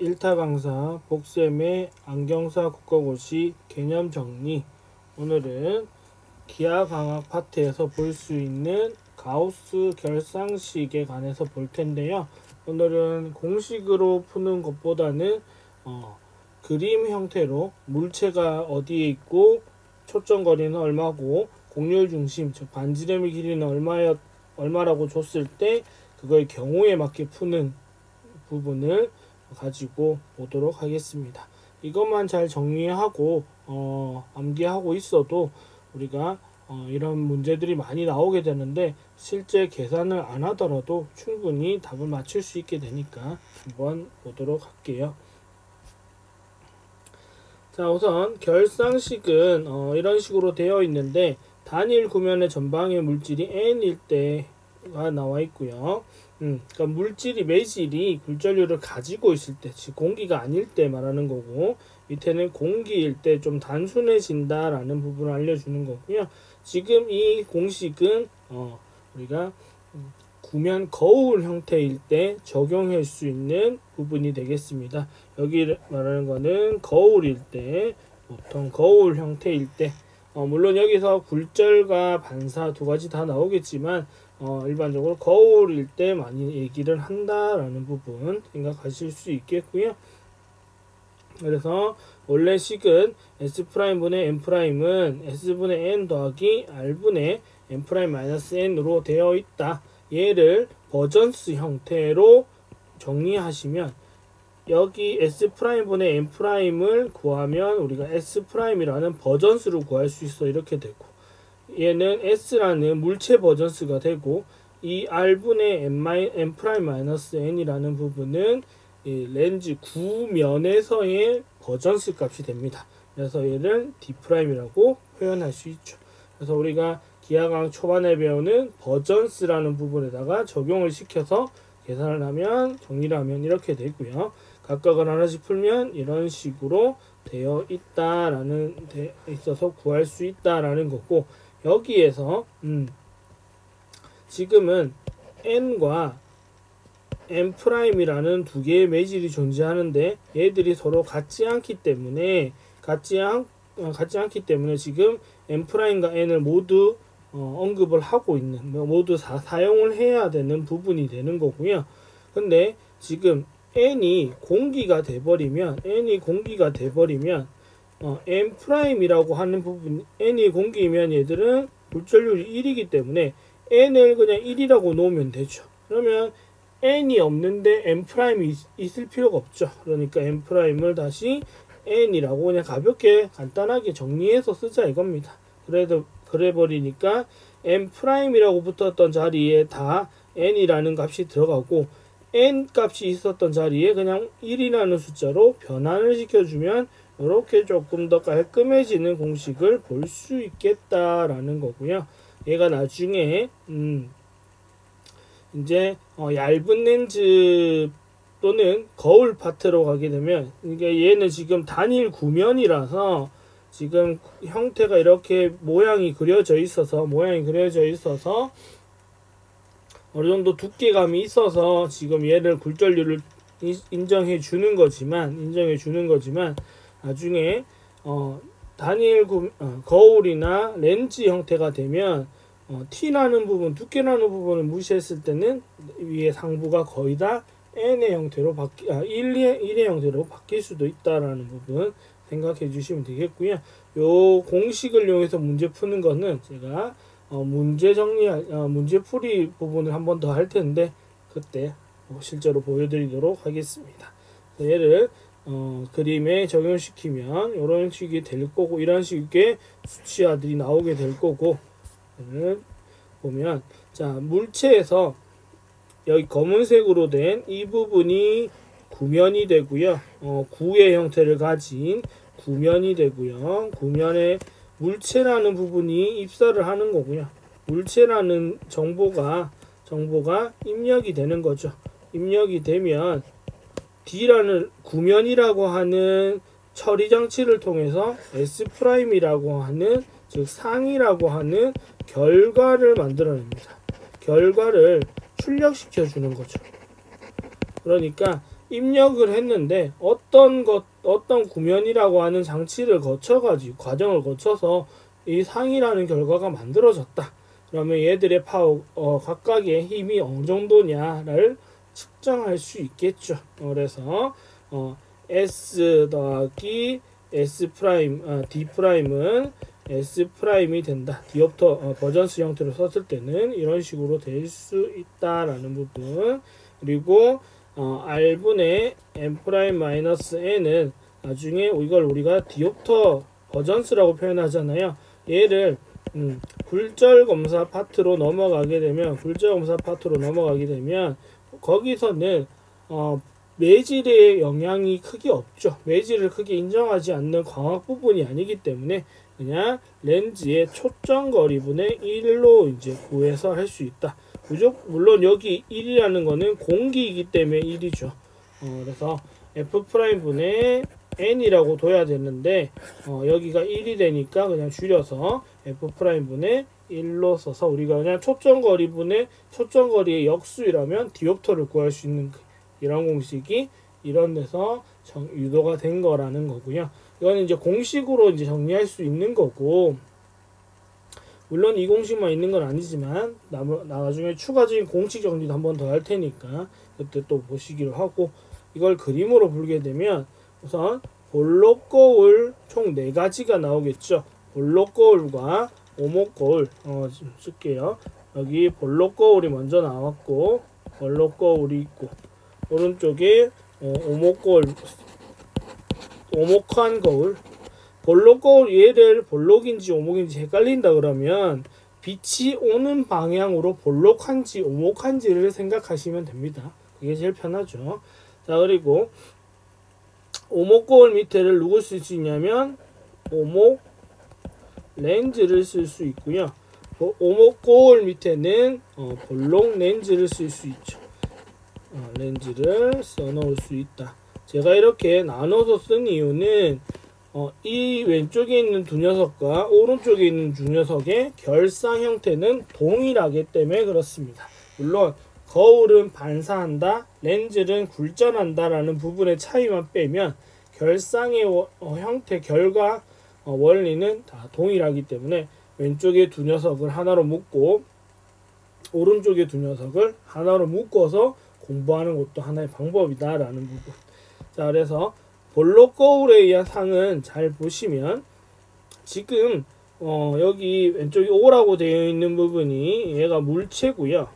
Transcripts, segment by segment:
1타 강사 복쌤의 안경사 국어고시 개념 정리. 오늘은 기하강학 파트에서 볼 수 있는 가우스 결상식에 관해서 볼 텐데요. 오늘은 공식으로 푸는 것보다는 그림 형태로 물체가 어디에 있고 초점 거리는 얼마고 곡률 중심, 즉 반지름의 길이는 얼마라고 줬을 때 그걸 경우에 맞게 푸는 부분을 가지고 보도록 하겠습니다. 이것만 잘 정리하고 암기하고 있어도 우리가 이런 문제들이 많이 나오게 되는데 실제 계산을 안 하더라도 충분히 답을 맞출 수 있게 되니까 한번 보도록 할게요. 자, 우선 결상식은 이런 식으로 되어 있는데 단일 구면의 전방의 물질이 n일 때가 나와 있고요. 그러니까 물질이 매질이 굴절률을 가지고 있을 때, 즉 공기가 아닐 때 말하는 거고, 밑에는 공기일 때 좀 단순해진다 라는 부분을 알려주는 거고요. 지금 이 공식은 우리가 구면 거울 형태일 때 적용할 수 있는 부분이 되겠습니다. 여기 말하는 거는 거울일 때, 보통 거울 형태일 때, 물론 여기서 굴절과 반사 두 가지 다 나오겠지만 일반적으로 거울일 때 많이 얘기를 한다라는 부분 생각하실 수 있겠고요. 그래서 원래 식은 S'분의 N'은 S분의 N 더하기 R분의 N'-N으로 되어 있다. 얘를 버전스 형태로 정리하시면 여기 S'분의 N'을 구하면 우리가 S'이라는 버전스로 구할 수 있어. 이렇게 되고, 얘는 S라는 물체 버전스가 되고, 이 R분의 N'-N이라는 부분은 이 렌즈 구면에서의 버전스 값이 됩니다. 그래서 얘를 D'이라고 표현할 수 있죠. 그래서 우리가 기하강학 초반에 배우는 버전스라는 부분에다가 적용을 시켜서 계산을 하면, 정리를 하면 이렇게 되고요. 각각을 하나씩 풀면 이런 식으로 되어 있어서 구할 수 있다라는 거고, 여기에서 지금은 N과 N'이라는 두 개의 매질이 존재하는데 얘들이 서로 같지 않기 때문에 지금 N'과 N을 모두 언급을 하고 있는, 모두 사용을 해야 되는 부분이 되는 거고요. 근데 지금 N이 공기가 돼버리면 N'이라고 하는 부분, N이 공기이면 얘들은 굴절률이 1이기 때문에 N을 그냥 1이라고 놓으면 되죠. 그러면 N이 없는데 N'이 있을 필요가 없죠. 그러니까 N'을 다시 N이라고 그냥 가볍게 간단하게 정리해서 쓰자 이겁니다. 그래버리니까 N'이라고 붙었던 자리에 다 N이라는 값이 들어가고, N 값이 있었던 자리에 그냥 1이라는 숫자로 변환을 시켜주면 이렇게 조금 더 깔끔해지는 공식을 볼 수 있겠다라는 거고요. 얘가 나중에 이제 얇은 렌즈 또는 거울 파트로 가게 되면, 이게 얘는 지금 단일 구면이라서 지금 형태가 이렇게 모양이 그려져 있어서 어느 정도 두께감이 있어서 지금 얘를 굴절률을 인정해 주는 거지만 나중에 단일 거울이나 렌즈 형태가 되면 T라는 부분, 두께라는 부분을 무시했을 때는 위에 상부가 거의 다 N의 형태로 1의 형태로 바뀔 수도 있다라는 부분 생각해 주시면 되겠고요. 요 공식을 이용해서 문제 푸는 거는 제가 문제풀이 부분을 한 번 더 할 텐데 그때 실제로 보여드리도록 하겠습니다. 얘를 그림에 적용시키면 이런 식이 될 거고, 이런 식의 수치화들이 나오게 될 거고, 보면, 자, 물체에서 여기 검은색으로 된 이 부분이 구면이 되고요. 구의 형태를 가진 구면이 되고요. 구면에 물체라는 부분이 입사를 하는 거고요. 물체라는 정보가 입력이 되는 거죠. 입력이 되면 D라는 구면이라고 하는 처리 장치를 통해서 S'이라고 하는, 즉 상이라고 하는 결과를 만들어냅니다. 결과를 출력시켜 주는 거죠. 그러니까 입력을 했는데 어떤 구면이라고 하는 장치를 거쳐가지고 과정을 거쳐서 이 상이라는 결과가 만들어졌다. 그러면 얘들의 각각의 힘이 어느 정도냐를 측정할 수 있겠죠. 그래서 S 더하기 S 프라임, D 프라임은 S 프라임이 된다. 디옵터 버전스 형태로 썼을 때는 이런 식으로 될 수 있다라는 부분. 그리고 R분의 M 프라임 마이너스 N은 나중에 이걸 우리가 디옵터 버전스라고 표현하잖아요. 얘를 굴절 검사 파트로 넘어가게 되면 거기서는 매질의 영향이 크게 없죠. 매질을 크게 인정하지 않는 광학 부분이 아니기 때문에 그냥 렌즈의 초점거리분의 1로 이제 구해서 할 수 있다. 물론 여기 1이라는 거는 공기이기 때문에 1이죠. 그래서 F'분의 N이라고 둬야 되는데 여기가 1이 되니까 그냥 줄여서 F'분의 1로 써서 우리가 그냥 초점거리의 역수이라면 디옵터를 구할 수 있는 이런 공식이 이런 데서 유도가 된 거라는 거고요. 이거는 이제 공식으로 이제 정리할 수 있는 거고, 물론 이 공식만 있는 건 아니지만 나중에 추가적인 공식 정리도 한 번 더 할 테니까 그때 또 보시기로 하고, 이걸 그림으로 불게 되면 우선 볼록 거울 총 4가지가 나오겠죠. 볼록 거울과 오목 거울 좀 쓸게요. 여기 볼록 거울이 먼저 나왔고 볼록 거울이 있고, 오른쪽에 오목한 거울. 볼록 거울, 얘를 볼록인지 오목인지 헷갈린다 그러면 빛이 오는 방향으로 볼록한지 오목한지를 생각하시면 됩니다. 그게 제일 편하죠. 자, 그리고 오목 거울 밑에를 누굴 쓸 수 있냐면 오목 렌즈를 쓸 수 있고요. 오목 거울 밑에는 볼록 렌즈를 쓸 수 있죠. 렌즈를 써놓을 수 있다. 제가 이렇게 나눠서 쓴 이유는 이 왼쪽에 있는 두 녀석과 오른쪽에 있는 두 녀석의 결상 형태는 동일하기 때문에 그렇습니다. 물론 거울은 반사한다, 렌즈는 굴절한다 라는 부분의 차이만 빼면 결상의 형태, 결과 원리는 다 동일하기 때문에 왼쪽의 두 녀석을 하나로 묶고 오른쪽의 두 녀석을 하나로 묶어서 공부하는 것도 하나의 방법이다 라는 부분. 자, 그래서 볼록 거울에 의한 상은 잘 보시면 지금 여기 왼쪽에 O라고 되어 있는 부분이 얘가 물체고요.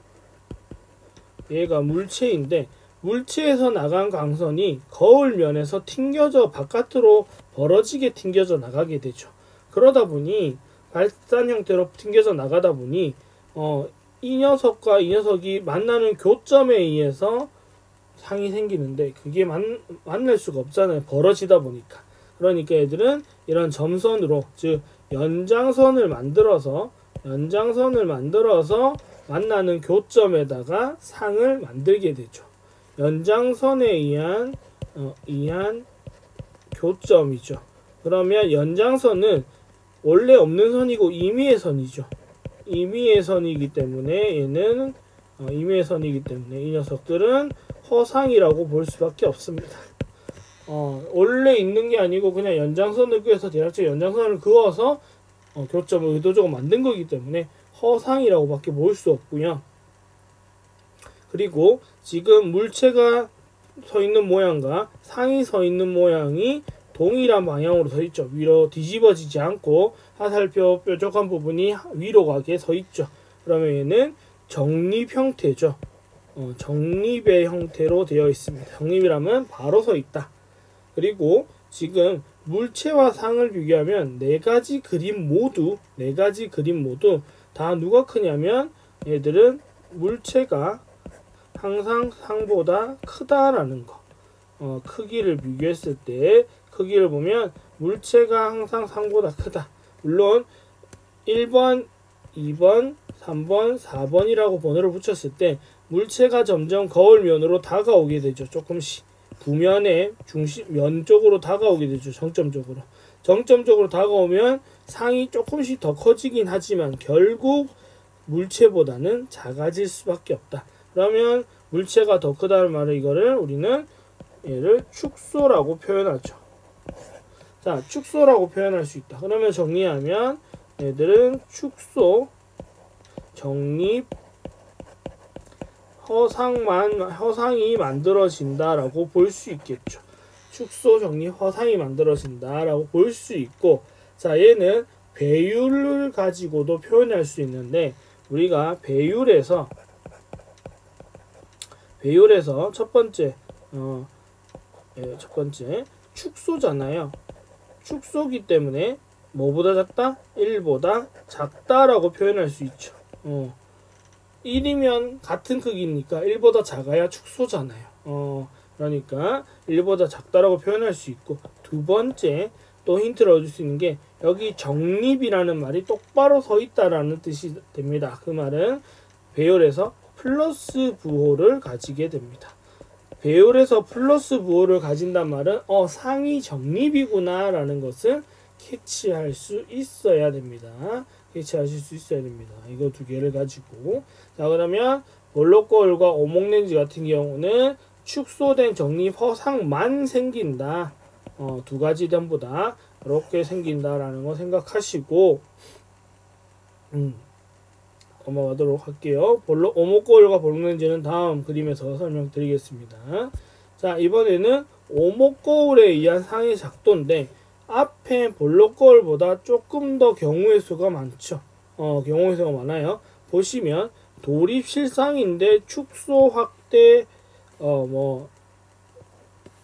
얘가 물체인데 물체에서 나간 광선이 거울면에서 튕겨져 바깥으로 벌어지게 튕겨져 나가게 되죠. 그러다 보니 발산 형태로 튕겨져 나가다 보니 이 녀석과 이 녀석이 만나는 교점에 의해서 상이 생기는데 그게 만날 수가 없잖아요. 벌어지다 보니까. 그러니까 얘들은 이런 점선으로, 즉 연장선을 만들어서 만나는 교점에다가 상을 만들게 되죠. 연장선에 의한 교점이죠. 그러면 연장선은 원래 없는 선이고 임의의 선이죠. 임의의 선이기 때문에 얘는 임의의 선이기 때문에 이 녀석들은 허상이라고 볼 수밖에 없습니다. 원래 있는 게 아니고 그냥 연장선을 그어서 대략적 연장선을 그어서 교점을 의도적으로 만든 거기 때문에 허상이라고 밖에 볼 수 없고요. 그리고 지금 물체가 서 있는 모양과 상이 서 있는 모양이 동일한 방향으로 서 있죠. 위로 뒤집어지지 않고 하살표 뾰족한 부분이 위로 가게 서 있죠. 그러면 얘는 정립 형태죠. 정립의 형태로 되어 있습니다. 정립이라면 바로 서 있다. 그리고 지금 물체와 상을 비교하면 네 가지 그림 모두 다 누가 크냐면 얘들은 물체가 항상 상보다 크다라는 거. 크기를 비교했을 때 크기를 보면 물체가 항상 상보다 크다. 물론 1번, 2번, 3번, 4번이라고 번호를 붙였을 때 물체가 점점 거울면으로 다가오게 되죠. 조금씩 부면의 면 쪽으로 다가오게 되죠. 정점적으로 다가오면 상이 조금씩 더 커지긴 하지만 결국 물체보다는 작아질 수밖에 없다. 그러면 물체가 더 크다는 말은 이거를 우리는 얘를 축소라고 표현하죠. 자, 축소라고 표현할 수 있다. 그러면 정리하면 얘들은 축소, 정립, 허상이 만들어진다라고 볼 수 있겠죠. 축소, 정립, 허상이 만들어진다라고 볼 수 있고, 자, 얘는 배율을 가지고도 표현할 수 있는데, 우리가 배율에서 첫 번째 축소잖아요. 축소기 때문에 뭐보다 작다? 1보다 작다라고 표현할 수 있죠. 1이면 같은 크기니까 1보다 작아야 축소잖아요. 그러니까 1보다 작다라고 표현할 수 있고, 두 번째 또 힌트를 얻을 수 있는 게 여기 정립이라는 말이 똑바로 서 있다라는 뜻이 됩니다. 그 말은 배열에서 플러스 부호를 가지게 됩니다. 배열에서 플러스 부호를 가진단 말은 상이 정립이구나 라는 것을 캐치할 수 있어야 됩니다. 캐치하실 수 있어야 됩니다. 이거 두 개를 가지고, 자, 그러면 볼록거울과 오목렌즈 같은 경우는 축소된 정립 허상만 생긴다. 두 가지 전부 다 이렇게 생긴다라는 거 생각하시고 넘어가도록 할게요. 오목거울과 볼록렌즈는 다음 그림에서 설명드리겠습니다. 자, 이번에는 오목거울에 의한 상의 작도인데 앞에 볼록거울보다 조금 더 경우의 수가 많죠. 경우의 수가 많아요. 보시면 도립 실상인데 축소 확대 뭐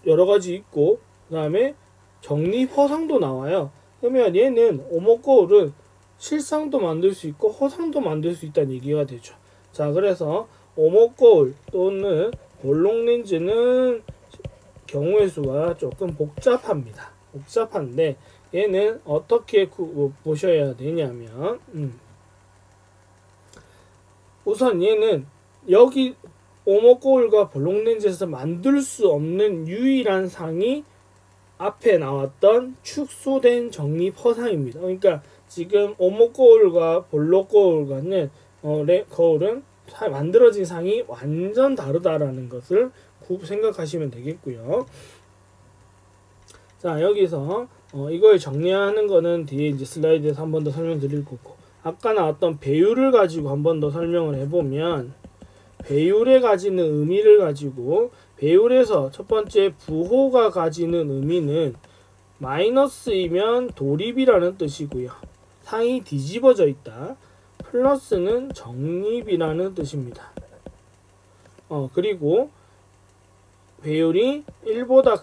여러 가지 있고, 그 다음에 정립 허상도 나와요. 그러면 얘는 오목거울은 실상도 만들 수 있고 허상도 만들 수 있다는 얘기가 되죠. 자, 그래서 오목거울 또는 볼록렌즈는 경우의 수가 조금 복잡합니다. 복잡한데 얘는 어떻게 보셔야 되냐면 우선 얘는 여기 오목거울과 볼록렌즈에서 만들 수 없는 유일한 상이 앞에 나왔던 축소된 정립 허상입니다. 그러니까 지금 오목거울과 볼록거울과는 거울은 만들어진 상이 완전 다르다라는 것을 생각하시면 되겠고요. 자, 여기서 이걸 정리하는 거는 뒤에 이제 슬라이드에서 한 번 더 설명드릴 거고, 아까 나왔던 배율을 가지고 한 번 더 설명을 해보면, 배율에 가지는 의미를 가지고, 배율에서 첫 번째 부호가 가지는 의미는 마이너스이면 도립이라는 뜻이고요. 상이 뒤집어져 있다. 플러스는 정립이라는 뜻입니다. 그리고 배율이 1보다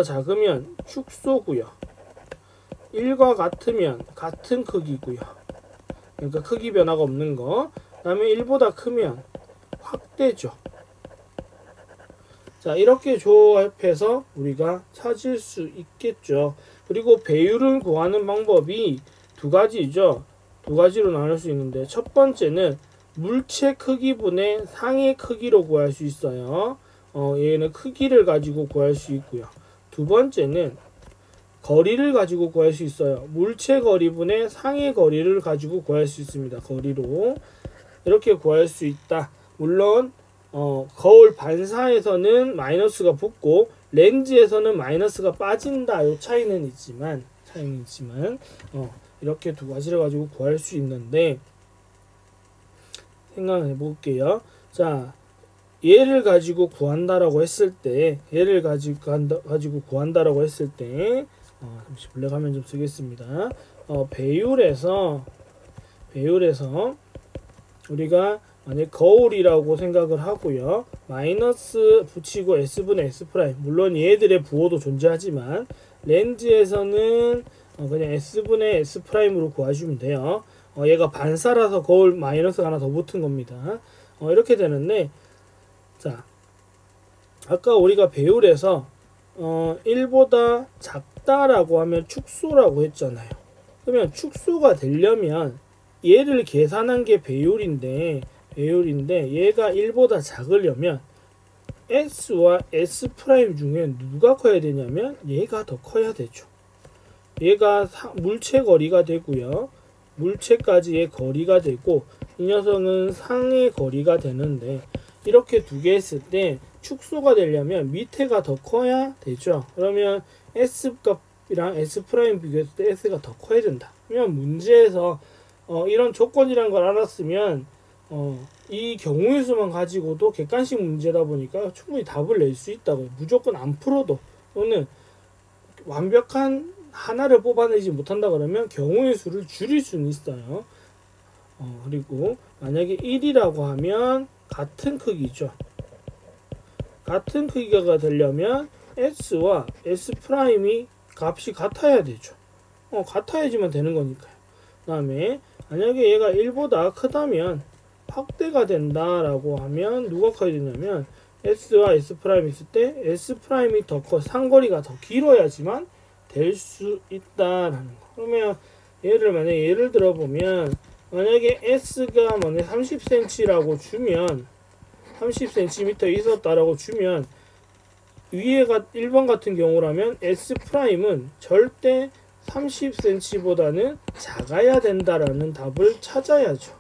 작으면 축소고요. 1과 같으면 같은 크기고요. 그러니까 크기 변화가 없는 거. 그 다음에 1보다 크면 확대죠. 자, 이렇게 조합해서 우리가 찾을 수 있겠죠. 그리고 배율을 구하는 방법이 두 가지죠. 두 가지로 나눌 수 있는데, 첫 번째는 물체 크기분의 상의 크기로 구할 수 있어요. 얘는 크기를 가지고 구할 수 있고요. 두 번째는 거리를 가지고 구할 수 있어요. 물체 거리분의 상의 거리를 가지고 구할 수 있습니다. 거리로 이렇게 구할 수 있다. 물론 거울 반사에서는 마이너스가 붙고 렌즈에서는 마이너스가 빠진다. 요 차이는 있지만 이렇게 두 가지를 가지고 구할 수 있는데, 생각해 볼게요. 자, 얘를 가지고 구한다라고 했을 때, 잠시 블랙 화면 좀 쓰겠습니다. 배율에서 우리가 만약 거울이라고 생각을 하고요. 마이너스 붙이고 S분의 S 프라임. 물론 얘들의 부호도 존재하지만 렌즈에서는 그냥 S분의 S 프라임으로 구하시면 돼요. 얘가 반사라서 거울 마이너스가 하나 더 붙은 겁니다. 이렇게 되는데, 자, 아까 우리가 배율에서 1보다 작다라고 하면 축소라고 했잖아요. 그러면 축소가 되려면 얘를 계산한 게 배율인데 얘가 1보다 작으려면 S와 S 프라임 중에 누가 커야 되냐면 얘가 더 커야 되죠. 얘가 물체 거리가 되고요. 물체까지의 거리가 되고, 이 녀석은 상의 거리가 되는데, 이렇게 두 개 했을 때 축소가 되려면 밑에가 더 커야 되죠. 그러면 S 값이랑 S 프라임 비교했을 때 S가 더 커야 된다. 그러면 문제에서 이런 조건이란 걸 알았으면 이 경우의 수만 가지고도 객관식 문제다 보니까 충분히 답을 낼 수 있다고요. 무조건 안 풀어도 또는 완벽한 하나를 뽑아내지 못한다 그러면 경우의 수를 줄일 수는 있어요. 그리고 만약에 1이라고 하면 같은 크기죠. 같은 크기가 되려면 S와 S 프라임이 값이 같아야 되죠. 같아야지만 되는 거니까요. 그 다음에 만약에 얘가 1보다 크다면 확대가 된다라고 하면 누가 커야 되냐면 S와 S 프라임 있을 때 S 프라임이 더 커, 상거리가 더 길어야지만 될 수 있다라는 거. 그러면 만약에 예를 들어 보면 만약에 S가 30cm라고 주면 30cm 있었다라고 주면 위에가 1번 같은 경우라면 S 프라임은 절대 30cm보다는 작아야 된다라는 답을 찾아야죠.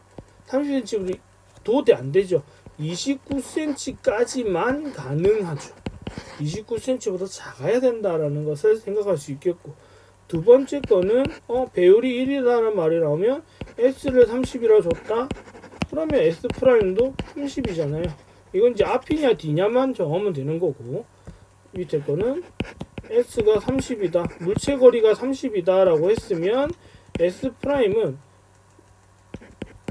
30cm 도대 안 되죠. 29cm까지만 가능하죠. 29cm보다 작아야 된다라는 것을 생각할 수 있겠고, 두 번째 거는 배율이 1이라는 말이 나오면 S를 30이라 줬다. 그러면 S 프라임도 30이잖아요. 이건 이제 앞이냐 뒤냐만 정하면 되는 거고, 밑에 거는 S가 30이다. 물체 거리가 30이다 라고 했으면 S 프라임은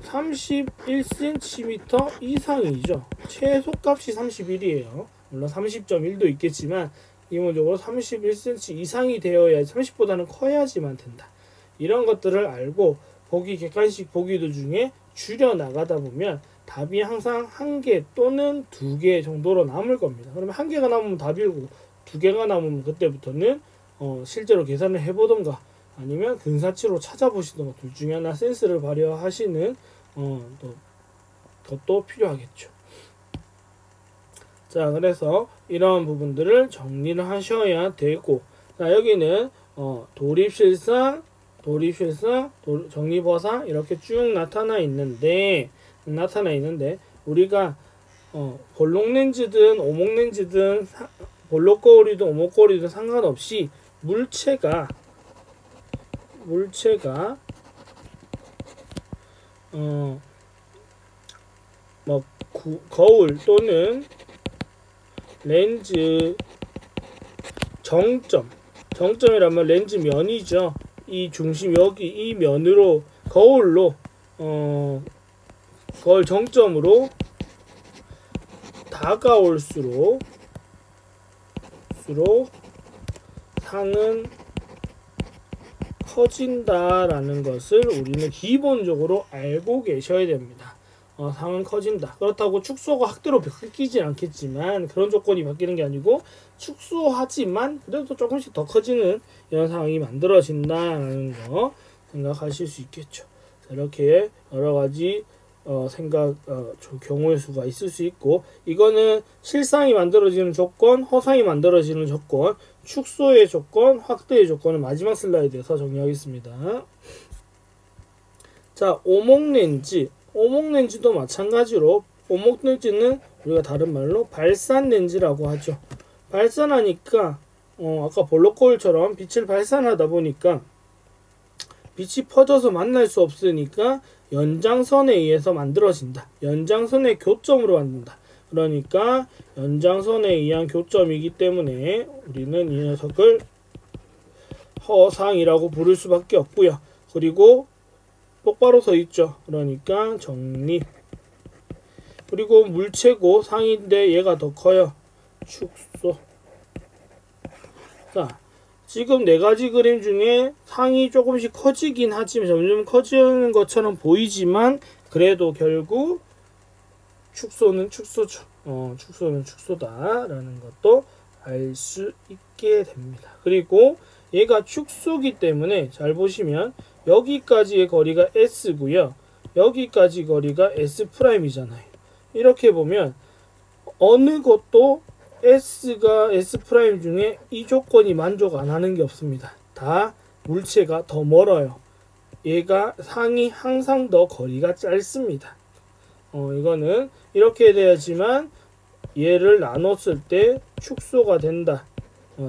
31cm 이상이죠. 최소값이 31이에요. 물론 30.1도 있겠지만 기본적으로 31cm 이상이 되어야 30보다는 커야지만 된다. 이런 것들을 알고 객관식 보기도 중에 줄여 나가다 보면 답이 항상 1개 또는 2개 정도로 남을 겁니다. 그러면 1개가 남으면 답이고 2개가 남으면 그때부터는 실제로 계산을 해보던가 아니면 근사치로 찾아보시던가 둘 중에 하나 센스를 발휘하시는 것도 필요하겠죠. 자, 그래서 이러한 부분들을 정리를 하셔야 되고, 자, 여기는 도립실상, 정리버상 이렇게 쭉 나타나 있는데 우리가 볼록렌즈든 오목렌즈든 볼록거울이든 오목거울이든 상관없이 물체가 거울 또는 렌즈 정점이라면 렌즈 면이죠. 이 중심 여기 이 면으로 거울 정점으로 다가올수록 상은 커진다라는 것을 우리는 기본적으로 알고 계셔야 됩니다. 상은 커진다. 그렇다고 축소가 확대로 바뀌진 않겠지만 그런 조건이 바뀌는 게 아니고 축소하지만 그래도 조금씩 더 커지는 이런 상황이 만들어진다는 거 생각하실 수 있겠죠. 자, 이렇게 여러 가지 경우의 수가 있을 수 있고, 이거는 실상이 만들어지는 조건, 허상이 만들어지는 조건, 축소의 조건, 확대의 조건을 마지막 슬라이드에서 정리하겠습니다. 자, 오목렌즈도 마찬가지로 오목렌즈는 우리가 다른 말로 발산렌즈라고 하죠. 발산하니까 아까 볼록거울처럼 빛을 발산하다 보니까 빛이 퍼져서 만날 수 없으니까 연장선에 의해서 만들어진다. 연장선의 교점으로 만든다. 그러니까 연장선에 의한 교점이기 때문에 우리는 이 녀석을 허상이라고 부를 수밖에 없고요. 그리고 똑바로 서 있죠. 그러니까 정립. 그리고 물체고 상인데 얘가 더 커요. 축소. 자, 지금 4가지 그림 중에 상이 조금씩 커지긴 하지만 점점 커지는 것처럼 보이지만 그래도 결국 축소는 축소죠. 축소는 축소다라는 것도 알 수 있게 됩니다. 그리고 얘가 축소기 때문에 잘 보시면 여기까지의 거리가 S고요. 여기까지 거리가 S 프라임이잖아요. 이렇게 보면 어느 것도 S가 S 프라임 중에 이 조건이 만족 안 하는 게 없습니다. 다 물체가 더 멀어요. 얘가 상이 항상 더 거리가 짧습니다. 이거는 이렇게 돼야지만 얘를 나눴을 때 축소가 된다.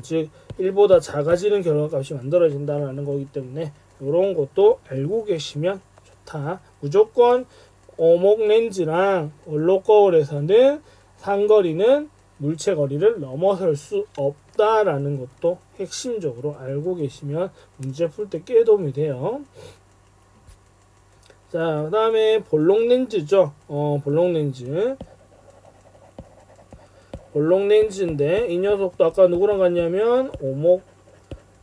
즉 1보다 작아지는 결과값이 만들어진다는 거기 때문에 이런 것도 알고 계시면 좋다. 무조건 오목렌즈랑 원로거울에서는 상거리는 물체거리를 넘어설 수 없다라는 것도 핵심적으로 알고 계시면 문제 풀 때 꽤 도움이 돼요. 자, 그 다음에 볼록렌즈죠. 볼록렌즈. 볼록렌즈인데 이 녀석도 아까 누구랑 같냐면 오목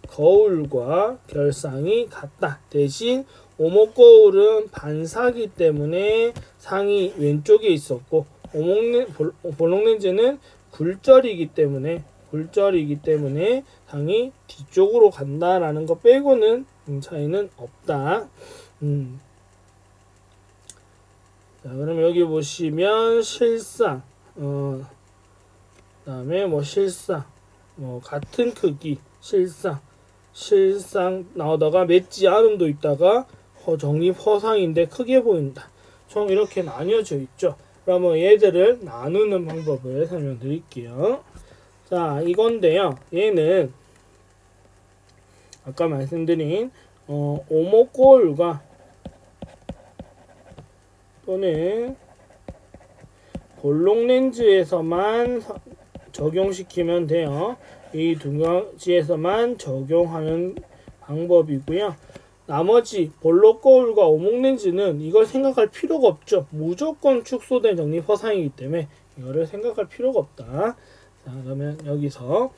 거울과 결상이 같다. 대신 오목 거울은 반사기 때문에 상이 왼쪽에 있었고 볼록렌즈는 굴절이기 때문에 상이 뒤쪽으로 간다라는 거 빼고는 차이는 없다. 자, 그럼 여기 보시면 실상, 다음에 실상, 같은 크기, 실상 나오다가 맺지 않음도 있다가 정립 허상인데 크게 보인다. 총 이렇게 나뉘어져 있죠. 그러면 얘들을 나누는 방법을 설명드릴게요. 자, 이건데요. 얘는 아까 말씀드린 오목거울과 또는 볼록렌즈에서만 적용시키면 돼요. 이 두 가지에서만 적용하는 방법이고요. 나머지 볼록거울과 오목렌즈는 이걸 생각할 필요가 없죠. 무조건 축소된 정립 허상이기 때문에 이거를 생각할 필요가 없다. 자, 그러면 여기서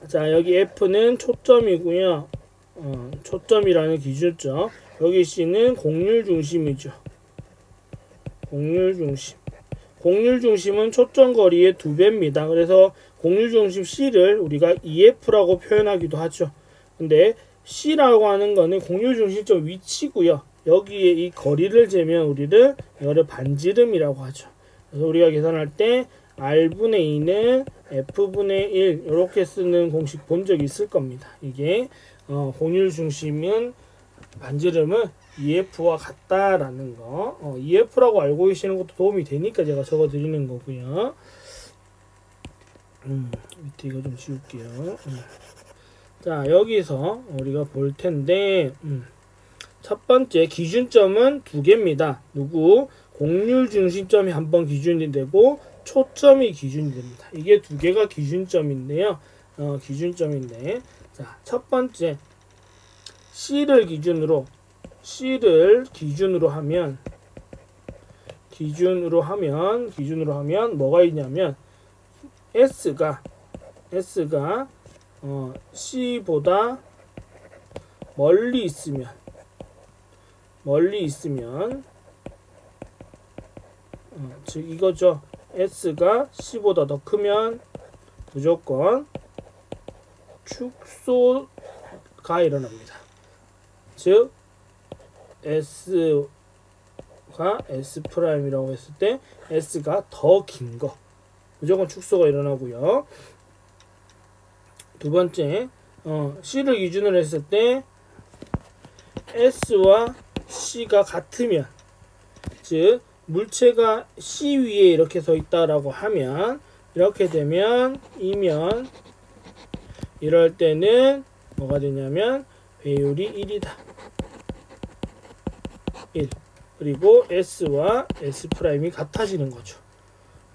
자, 여기 F는 초점이고요. 초점이라는 기준점. 여기 C는 곡률 중심이죠. 곡률 중심은 초점 거리의 2배입니다. 그래서 곡률 중심 C를 우리가 EF라고 표현하기도 하죠. 근데 C라고 하는 거는 곡률 중심점 위치고요. 여기에 이 거리를 재면 우리를 이거를 반지름이라고 하죠. 그래서 우리가 계산할 때 R분의 2는 F분의 1 이렇게 쓰는 공식 본 적 있을 겁니다. 이게 곡률 중심은 반지름은 EF와 같다라는 거. EF라고 알고 계시는 것도 도움이 되니까 제가 적어 드리는 거고요. 밑에 이거 좀 지울게요. 자, 여기서 우리가 볼 텐데 첫 번째 기준점은 두 개입니다. 곡률 중심점이 한 번 기준이 되고 초점이 기준이 됩니다. 이게 두 개가 기준점인데요. 자, 첫 번째 C를 기준으로 하면 뭐가 있냐면 S가 C보다 멀리 있으면 즉 이거죠. S가 C보다 더 크면 무조건 축소가 일어납니다. 즉 S가 S'이라고 했을 때 S가 더 긴 거 무조건 축소가 일어나고요. 두 번째 C를 기준으로 했을 때 S와 C가 같으면 즉 물체가 C 위에 이렇게 서 있다라고 하면 이렇게 되면 이럴 때는 뭐가 되냐면 배율이 1이다. 1. 그리고 S와 S'이 같아지는 거죠.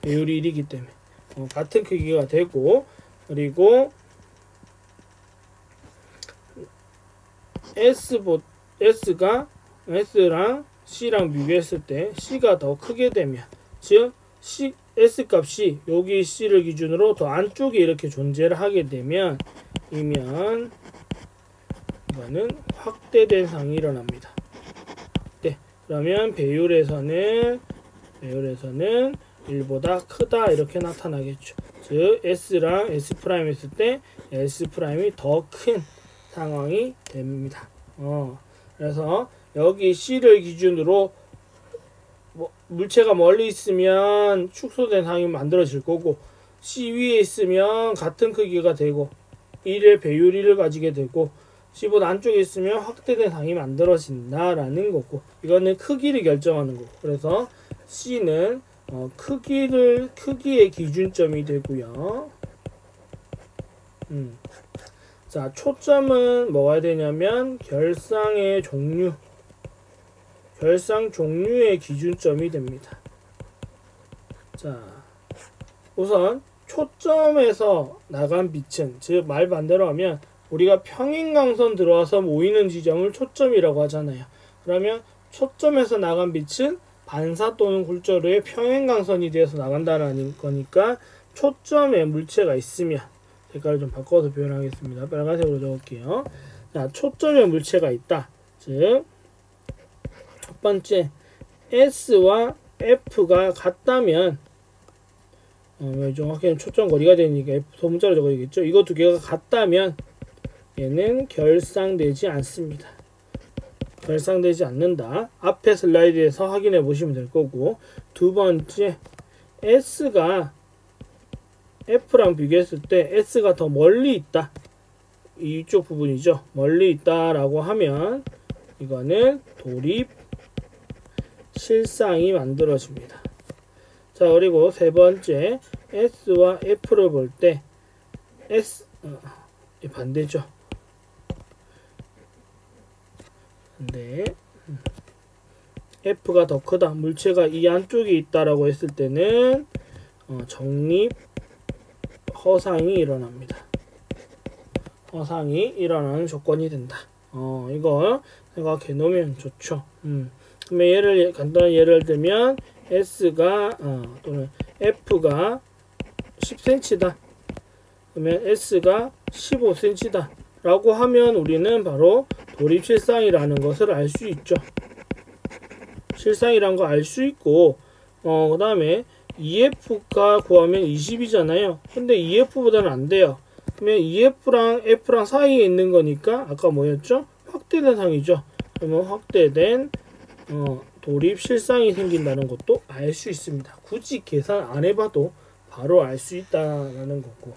배율이 1이기 때문에 같은 크기가 되고 그리고 S랑 C랑 비교했을 때 C가 더 크게 되면 즉 S 값이 여기 C를 기준으로 더 안쪽에 이렇게 존재를 하게 되면 이거는 확대된 상이 일어납니다. 네, 그러면 배율에서는 1보다 크다 이렇게 나타나겠죠. 즉 S랑 S' 했을 때 S' 더 큰 상황이 됩니다. 그래서 여기 C를 기준으로 물체가 멀리 있으면 축소된 상이 만들어질 거고 C 위에 있으면 같은 크기가 되고 1의 배율 1을 가지게 되고 C보다 안쪽에 있으면 확대된 상이 만들어진다라는 거고 이거는 크기를 결정하는 거고 그래서 C는 크기의 기준점이 되고요. 자, 초점은 뭐가 되냐면 결상의 종류, 결상 종류의 기준점이 됩니다. 자, 우선 초점에서 나간 빛은, 즉 말 반대로 하면 우리가 평행광선 들어와서 모이는 지점을 초점이라고 하잖아요. 그러면 초점에서 나간 빛은 반사 또는 굴절의 평행광선이 되어서 나간다는 거니까 초점에 물체가 있으면, 색깔을 좀 바꿔서 표현하겠습니다. 빨간색으로 적을게요. 자, 초점에 물체가 있다. 즉, 첫 번째, S와 F가 같다면, 정확히는 초점 거리가 되니까 F 소문자로 적어야겠죠. 이거 두 개가 같다면 얘는 결상되지 않습니다. 결상되지 않는다. 앞에 슬라이드에서 확인해 보시면 될 거고, 두 번째, S가 F랑 비교했을 때 S가 더 멀리 있다. 이쪽 부분이죠. 멀리 있다라고 하면 이거는 도립 실상이 만들어집니다. 자, 그리고 세 번째, S와 F를 볼 때 반대죠. 근데 F가 더 크다. 물체가 이 안쪽에 있다라고 했을 때는 정립 허상이 일어납니다. 허상이 일어나는 조건이 된다. 이걸 생각해 놓으면 좋죠. 그러면 간단한 예를 들면 S가 또는 F가 10cm다. 그러면 S가 15cm다. 라고 하면 우리는 바로 도립실상이라는 것을 알 수 있죠. 실상이란 거 알 수 있고, 그 다음에 EF가 구하면 20이잖아요. 근데 EF보다는 안 돼요. 그러면 EF랑 F랑 사이에 있는 거니까 아까 뭐였죠? 확대된 상이죠. 그러면 확대된 도립 실상이 생긴다는 것도 알 수 있습니다. 굳이 계산 안 해봐도 바로 알 수 있다는 거고.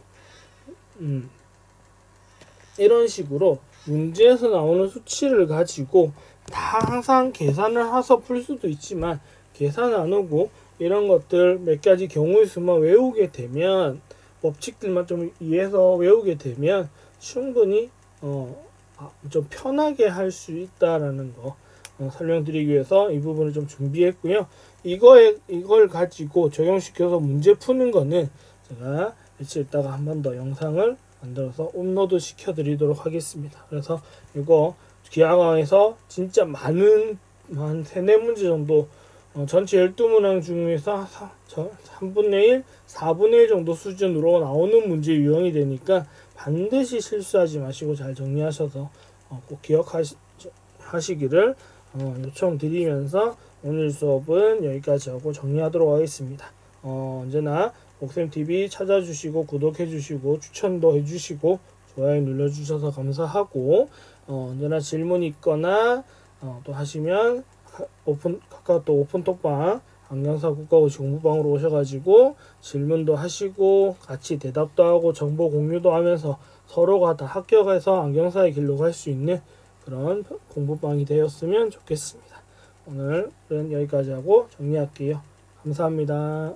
이런 식으로 문제에서 나오는 수치를 가지고 다 항상 계산을 해서 풀 수도 있지만, 계산 안 하고 이런 것들 몇 가지 경우의 수만 외우게 되면, 법칙들만 좀 이해해서 외우게 되면 충분히 좀 편하게 할 수 있다라는 거 설명드리기 위해서 이 부분을 좀 준비했고요. 이걸 가지고 적용시켜서 문제 푸는 거는 제가 며칠 있다가 한 번 더 영상을 만들어서 업로드 시켜 드리도록 하겠습니다. 그래서 이거 기하강에서 진짜 많은 한 3-4문제 정도, 전체 12문항 중에서 3분의 1, 4분의 1 정도 수준으로 나오는 문제 유형이 되니까 반드시 실수하지 마시고 잘 정리하셔서 꼭 기억하시기를 요청드리면서 오늘 수업은 여기까지 하고 정리하도록 하겠습니다. 언제나 옥쌤TV 찾아주시고 구독해주시고 추천도 해주시고 좋아요 눌러주셔서 감사하고, 언제나 질문 있거나 또 하시면 카카오톡 오픈톡방 안경사 국가고시 공부방으로 오셔가지고 질문도 하시고 같이 대답도 하고 정보 공유도 하면서 서로가 다 합격해서 안경사의 길로 갈 수 있는 그런 공부방이 되었으면 좋겠습니다. 오늘은 여기까지 하고 정리할게요. 감사합니다.